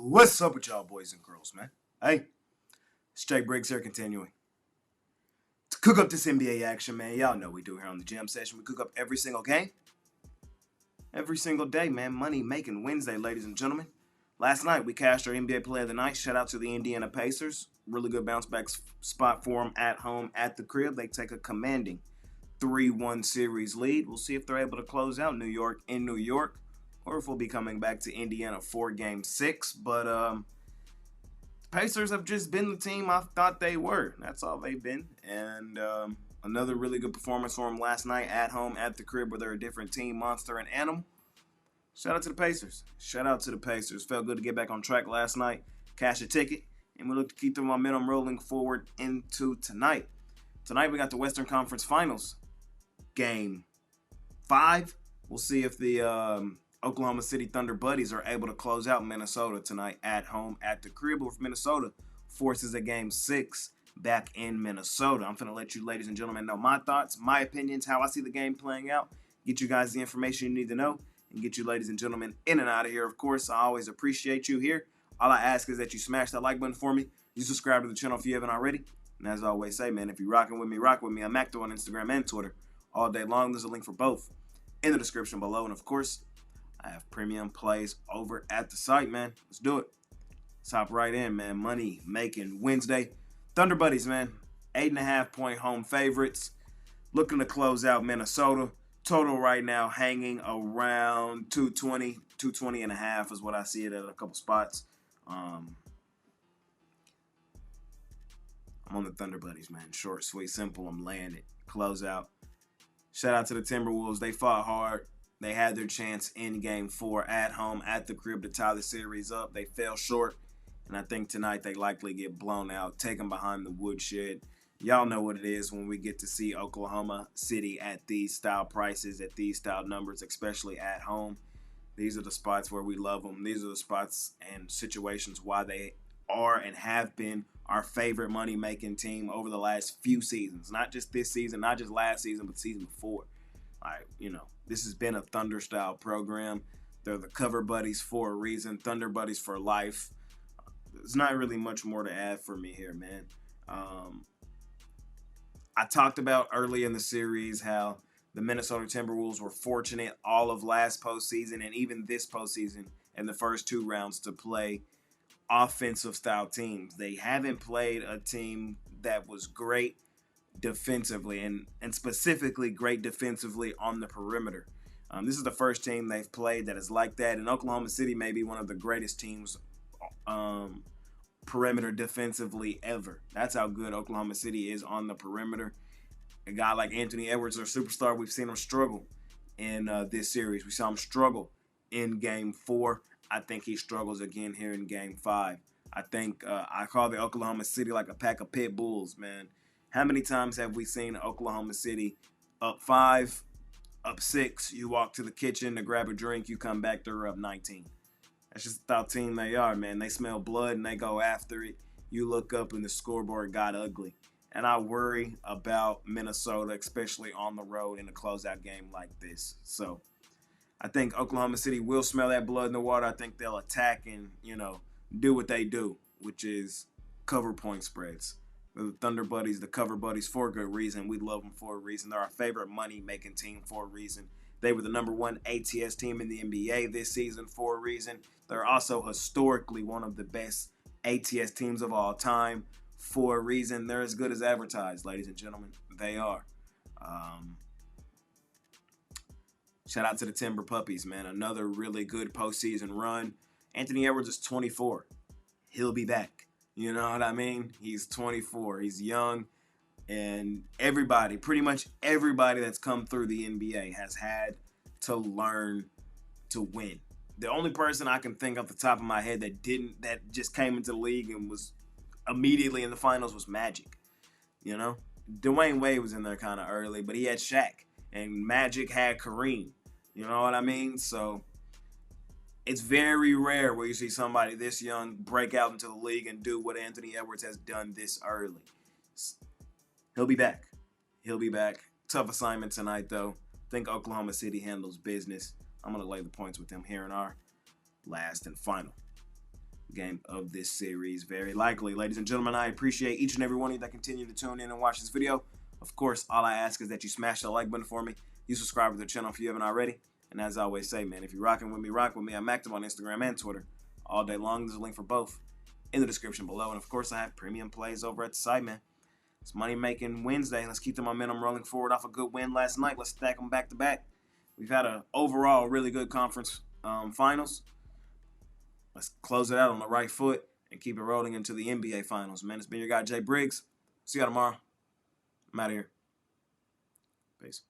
What's up with y'all boys and girls, man? Hey, it's Jay Briggs here continuing to cook up this NBA action, man. Y'all know we do here on the Jam Session. We cook up every single game, every single day, man. Money making Wednesday, ladies and gentlemen. Last night, we cashed our NBA Player of the Night. Shout out to the Indiana Pacers. Really good bounce back spot for them at home at the crib. They take a commanding 3-1 series lead. We'll see if they're able to close out New York in New York, or if we'll be coming back to Indiana for Game 6. But Pacers have just been the team I thought they were. That's all they've been. And another really good performance for them last night at home at the crib, where they're a different team, monster and animal. Shout out to the Pacers. Shout out to the Pacers. Felt good to get back on track last night, cash a ticket, and we look to keep the momentum rolling forward into tonight. Tonight we got the Western Conference Finals. Game 5. We'll see if the Oklahoma City Thunder Buddies are able to close out Minnesota tonight at home at the crib, or if Minnesota forces a Game 6 back in Minnesota. I'm going to let you ladies and gentlemen know my thoughts, my opinions, how I see the game playing out, get you guys the information you need to know, and get you ladies and gentlemen in and out of here. Of course, I always appreciate you here. All I ask is that you smash that like button for me. You subscribe to the channel if you haven't already. And as I always say, man, if you're rocking with me, rock with me. I'm active on Instagram and Twitter all day long. There's a link for both in the description below. And of course, I have premium plays over at the site, man. Let's do it. Let's hop right in, man. Money making Wednesday. Thunder Buddies, man. 8.5-point home favorites. Looking to close out Minnesota. Total right now hanging around 220. 220 and a half is what I see it at a couple spots. I'm on the Thunder Buddies, man. Short, sweet, simple. I'm laying it. Close out. Shout out to the Timberwolves. They fought hard. They had their chance in Game 4 at home, at the crib, to tie the series up. They fell short, and I think tonight they likely get blown out, taken behind the woodshed. Y'all know what it is when we get to see Oklahoma City at these style prices, at these style numbers, especially at home. These are the spots where we love them. These are the spots and situations why they are and have been our favorite money-making team over the last few seasons. Not just this season, not just last season, but season before. This has been a Thunder-style program. They're the cover buddies for a reason. Thunder buddies for life. There's not really much more to add for me here, man. I talked about early in the series how the Minnesota Timberwolves were fortunate all of last postseason and even this postseason in the first 2 rounds to play offensive-style teams. They haven't played a team that was great defensively, and specifically great defensively on the perimeter. This is the first team they've played that is like that, and Oklahoma City may be one of the greatest teams perimeter defensively ever. That's how good Oklahoma City is on the perimeter. A guy like Anthony Edwards, their superstar, we've seen him struggle in this series. We saw him struggle in Game 4. I think he struggles again here in Game 5. I think I call the Oklahoma City like a pack of pit bulls, man. How many times have we seen Oklahoma City up 5, up 6, you walk to the kitchen to grab a drink, you come back, they're up 19. That's just the type of team they are, man. They smell blood and they go after it. You look up and the scoreboard got ugly. And I worry about Minnesota, especially on the road in a closeout game like this. So I think Oklahoma City will smell that blood in the water. I think they'll attack and, do what they do, which is cover point spreads. The Thunder Buddies, the cover buddies, for a good reason. We love them for a reason. They're our favorite money-making team for a reason. They were the #1 ATS team in the NBA this season for a reason. They're also historically one of the best ATS teams of all time for a reason. They're as good as advertised, ladies and gentlemen. They are. Shout out to the Timber Puppies, man. Another really good postseason run. Anthony Edwards is 24. He'll be back. You know what I mean? He's 24. He's young. And everybody, pretty much everybody that's come through the NBA has had to learn to win. The only person I can think off the top of my head that just came into the league and was immediately in the finals was Magic. Dwayne Wade was in there kind of early, but he had Shaq. And Magic had Kareem. You know what I mean? So it's very rare where you see somebody this young break out into the league and do what Anthony Edwards has done this early. He'll be back. He'll be back. Tough assignment tonight, though. I think Oklahoma City handles business. I'm going to lay the points with them here in our last and final game of this series, very likely. Ladies and gentlemen, I appreciate each and every one of you that continue to tune in and watch this video. Of course, all I ask is that you smash that like button for me. You subscribe to the channel if you haven't already. And as I always say, man, if you're rocking with me, rock with me. I'm active on Instagram and Twitter all day long. There's a link for both in the description below. And of course, I have premium plays over at the site, man. It's Money Making Wednesday. Let's keep the momentum rolling forward off a good win last night. Let's stack them back to back. We've had an overall really good conference finals. Let's close it out on the right foot and keep it rolling into the NBA finals, man. It's been your guy, Jay Briggs. See y'all tomorrow. I'm out of here. Peace.